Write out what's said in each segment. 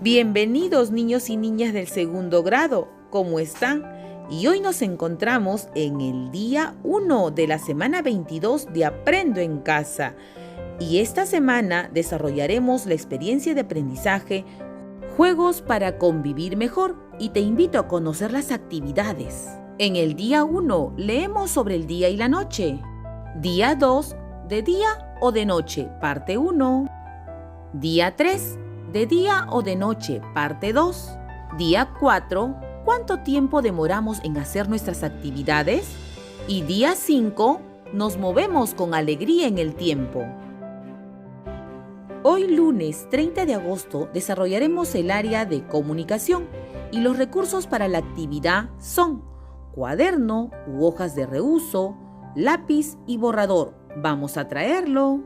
Bienvenidos niños y niñas del segundo grado, ¿cómo están? Y hoy nos encontramos en el día 1 de la semana 22 de Aprendo en Casa. Y esta semana desarrollaremos la experiencia de aprendizaje Juegos para convivir mejor y te invito a conocer las actividades. En el día 1 leemos sobre el día y la noche. Día 2, de día o de noche, parte 1. Día 3, de día o de noche, parte 2. Día 4, ¿cuánto tiempo demoramos en hacer nuestras actividades? Y día 5, nos movemos con alegría en el tiempo. Hoy lunes 30 de agosto desarrollaremos el área de comunicación y los recursos para la actividad son cuaderno u hojas de reuso, lápiz y borrador. Vamos a traerlo.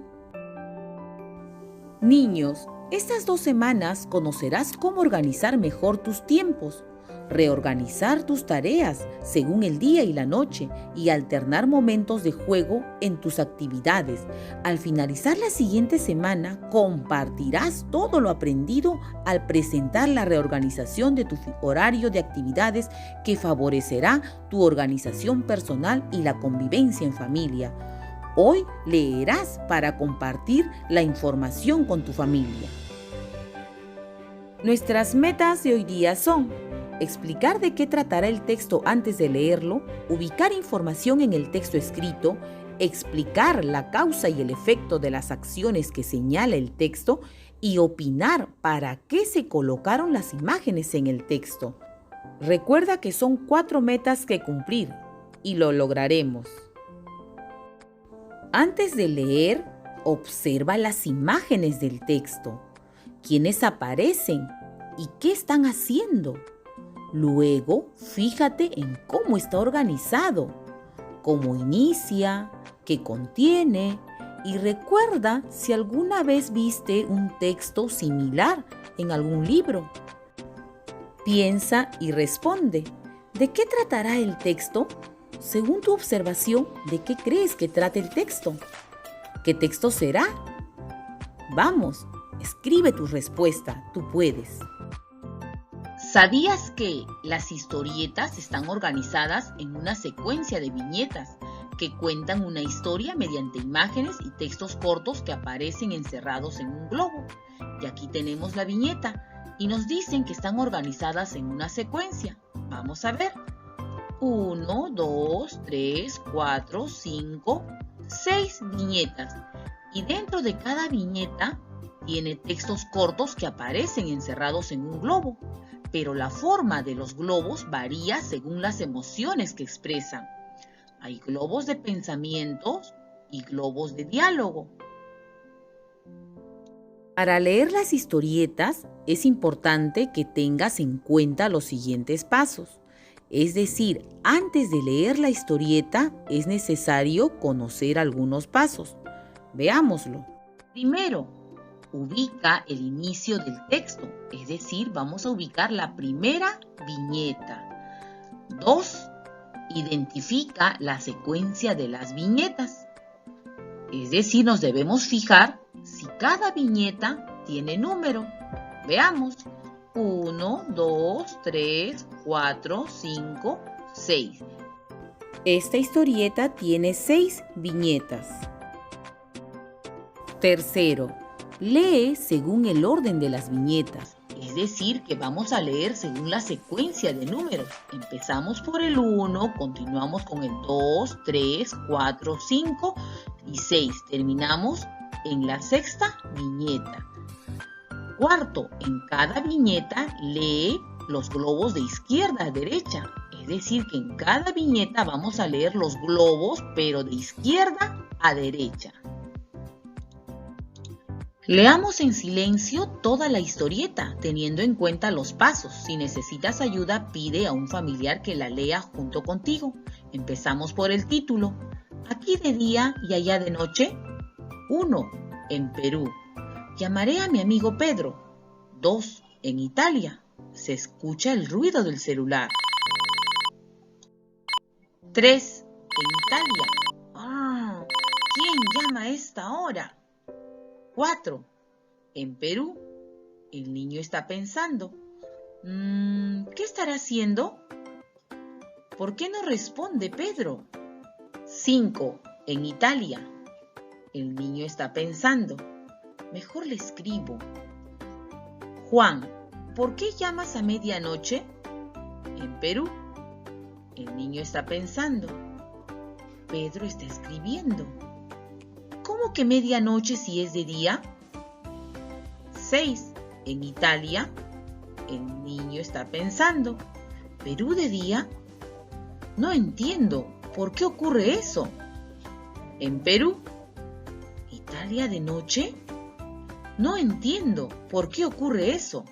Niños, estas 2 semanas conocerás cómo organizar mejor tus tiempos, reorganizar tus tareas según el día y la noche y alternar momentos de juego en tus actividades. Al finalizar la siguiente semana, compartirás todo lo aprendido al presentar la reorganización de tu horario de actividades que favorecerá tu organización personal y la convivencia en familia. Hoy leerás para compartir la información con tu familia. Nuestras metas de hoy día son explicar de qué tratará el texto antes de leerlo, ubicar información en el texto escrito, explicar la causa y el efecto de las acciones que señala el texto y opinar para qué se colocaron las imágenes en el texto. Recuerda que son 4 metas que cumplir y lo lograremos. Antes de leer, observa las imágenes del texto. ¿Quiénes aparecen y qué están haciendo? Luego, fíjate en cómo está organizado, cómo inicia, qué contiene y recuerda si alguna vez viste un texto similar en algún libro. Piensa y responde. ¿De qué tratará el texto? Según tu observación, ¿de qué crees que trata el texto? ¿Qué texto será? Vamos, escribe tu respuesta, tú puedes. ¿Sabías que las historietas están organizadas en una secuencia de viñetas que cuentan una historia mediante imágenes y textos cortos que aparecen encerrados en un globo? Y aquí tenemos la viñeta y nos dicen que están organizadas en una secuencia. Vamos a ver. 1, 2, 3, 4, 5, 6 viñetas. Y dentro de cada viñeta tiene textos cortos que aparecen encerrados en un globo. Pero la forma de los globos varía según las emociones que expresan. Hay globos de pensamientos y globos de diálogo. Para leer las historietas es importante que tengas en cuenta los siguientes pasos. Es decir, antes de leer la historieta es necesario conocer algunos pasos. Veámoslo. Primero, ubica el inicio del texto, es decir, vamos a ubicar la primera viñeta. 2. Identifica la secuencia de las viñetas, es decir, nos debemos fijar si cada viñeta tiene número. Veamos. 1, 2, 3, 4, 5, 6. Esta historieta tiene 6 viñetas. Tercero, lee según el orden de las viñetas. Es decir, que vamos a leer según la secuencia de números. Empezamos por el 1, continuamos con el 2, 3, 4, 5 y 6. Terminamos en la 6ª viñeta. Cuarto, en cada viñeta lee los globos de izquierda a derecha. Es decir, que en cada viñeta vamos a leer los globos, pero de izquierda a derecha. Leamos en silencio toda la historieta, teniendo en cuenta los pasos. Si necesitas ayuda, pide a un familiar que la lea junto contigo. Empezamos por el título. Aquí de día y allá de noche. 1. En Perú. Llamaré a mi amigo Pedro. 2. En Italia. Se escucha el ruido del celular. 3. En Italia. ¿Quién llama a esta hora? 4. En Perú. El niño está pensando. ¿Qué estará haciendo? ¿Por qué no responde Pedro? 5. En Italia. El niño está pensando. Mejor le escribo. Juan, ¿por qué llamas a medianoche? En Perú. El niño está pensando. Pedro está escribiendo. ¿Cómo que medianoche si es de día? 6. En Italia. El niño está pensando. ¿Perú de día? No entiendo. ¿Por qué ocurre eso? En Perú. ¿Italia de noche? No entiendo. ¿Por qué ocurre eso?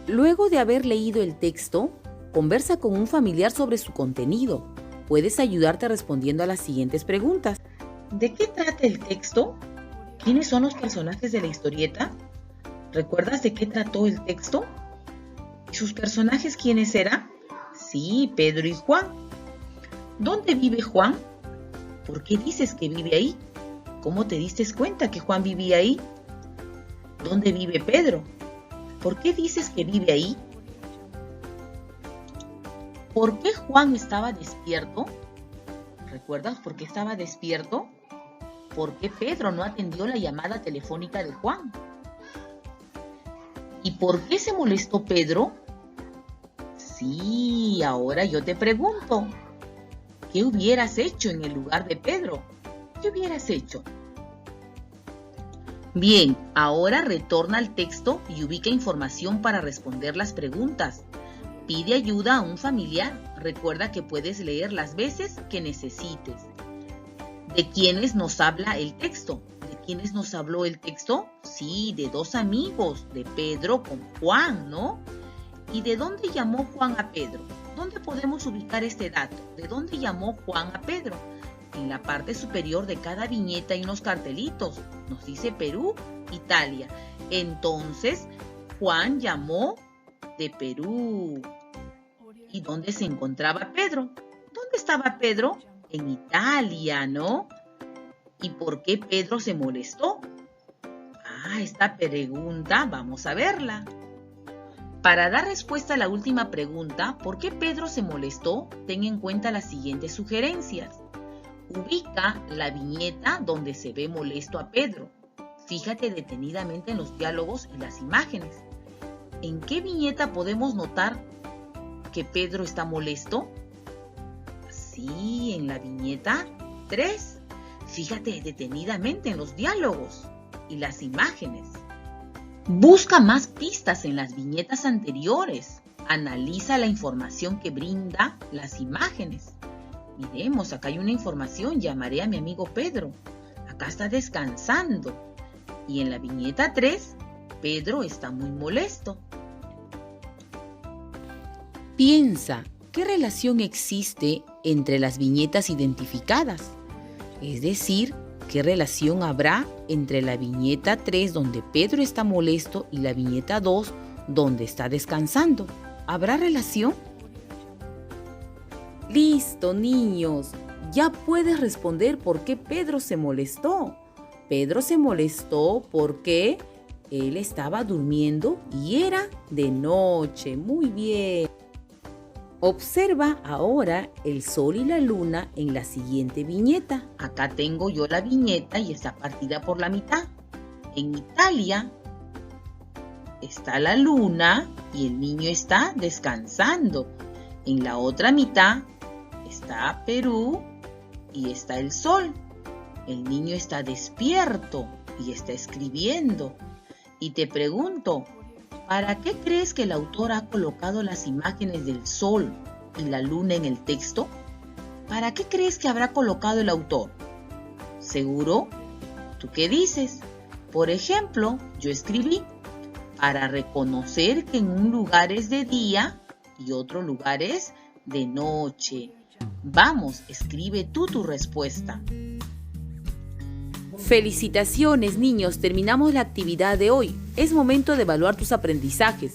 Luego de haber leído el texto, conversa con un familiar sobre su contenido. Puedes ayudarte respondiendo a las siguientes preguntas. ¿De qué trata el texto? ¿Quiénes son los personajes de la historieta? ¿Recuerdas de qué trató el texto? ¿Y sus personajes quiénes eran? Sí, Pedro y Juan. ¿Dónde vive Juan? ¿Por qué dices que vive ahí? ¿Cómo te diste cuenta que Juan vivía ahí? ¿Dónde vive Pedro? ¿Por qué dices que vive ahí? ¿Por qué Juan estaba despierto? ¿Recuerdas por qué estaba despierto? ¿Por qué Pedro no atendió la llamada telefónica de Juan? ¿Y por qué se molestó Pedro? Sí, ahora yo te pregunto. ¿Qué hubieras hecho en el lugar de Pedro? ¿Qué hubieras hecho? Bien, ahora retorna al texto y ubica información para responder las preguntas. Pide ayuda a un familiar. Recuerda que puedes leer las veces que necesites. ¿De quiénes nos habla el texto? ¿De quiénes nos habló el texto? Sí, de dos amigos, de Pedro con Juan, ¿no? ¿Y de dónde llamó Juan a Pedro? ¿Dónde podemos ubicar este dato? ¿De dónde llamó Juan a Pedro? En la parte superior de cada viñeta hay unos cartelitos. Nos dice Perú, Italia. Entonces, Juan llamó de Perú. ¿Y dónde se encontraba Pedro? ¿Dónde estaba Pedro? En Italia, ¿no? ¿Y por qué Pedro se molestó? Esta pregunta vamos a verla. Para dar respuesta a la última pregunta, ¿por qué Pedro se molestó? Ten en cuenta las siguientes sugerencias. Ubica la viñeta donde se ve molesto a Pedro. Fíjate detenidamente en los diálogos y las imágenes. ¿En qué viñeta podemos notar que Pedro está molesto? Sí, en la viñeta 3. Fíjate detenidamente en los diálogos y las imágenes. Busca más pistas en las viñetas anteriores. Analiza la información que brinda las imágenes. Miremos, acá hay una información. Llamaré a mi amigo Pedro. Acá está descansando. Y en la viñeta 3, Pedro está muy molesto. Piensa, ¿qué relación existe entre las viñetas identificadas? Es decir, ¿qué relación habrá entre la viñeta 3 donde Pedro está molesto y la viñeta 2 donde está descansando? ¿Habrá relación? Listo, niños. Ya puedes responder por qué Pedro se molestó. Pedro se molestó porque él estaba durmiendo y era de noche. Muy bien. Observa ahora el sol y la luna en la siguiente viñeta. Acá tengo yo la viñeta y está partida por la mitad. En Italia está la luna y el niño está descansando. En la otra mitad está Perú y está el sol. El niño está despierto y está escribiendo. Y te pregunto, ¿para qué crees que el autor ha colocado las imágenes del sol y la luna en el texto? ¿Para qué crees que habrá colocado el autor? ¿Seguro? ¿Tú qué dices? Por ejemplo, yo escribí, para reconocer que en un lugar es de día y otro lugar es de noche. Vamos, escribe tú tu respuesta. Felicitaciones, niños, terminamos la actividad de hoy. Es momento de evaluar tus aprendizajes.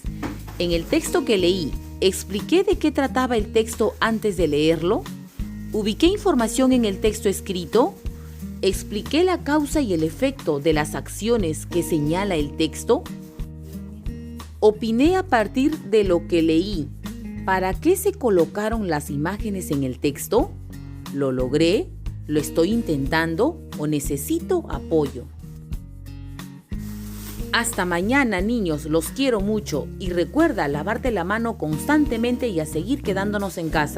En el texto que leí, ¿expliqué de qué trataba el texto antes de leerlo? ¿Ubiqué información en el texto escrito? ¿Expliqué la causa y el efecto de las acciones que señala el texto? ¿Opiné a partir de lo que leí? ¿Para qué se colocaron las imágenes en el texto? ¿Lo logré? ¿Lo estoy intentando o necesito apoyo? Hasta mañana, niños, los quiero mucho y recuerda lavarte la mano constantemente y a seguir quedándonos en casa.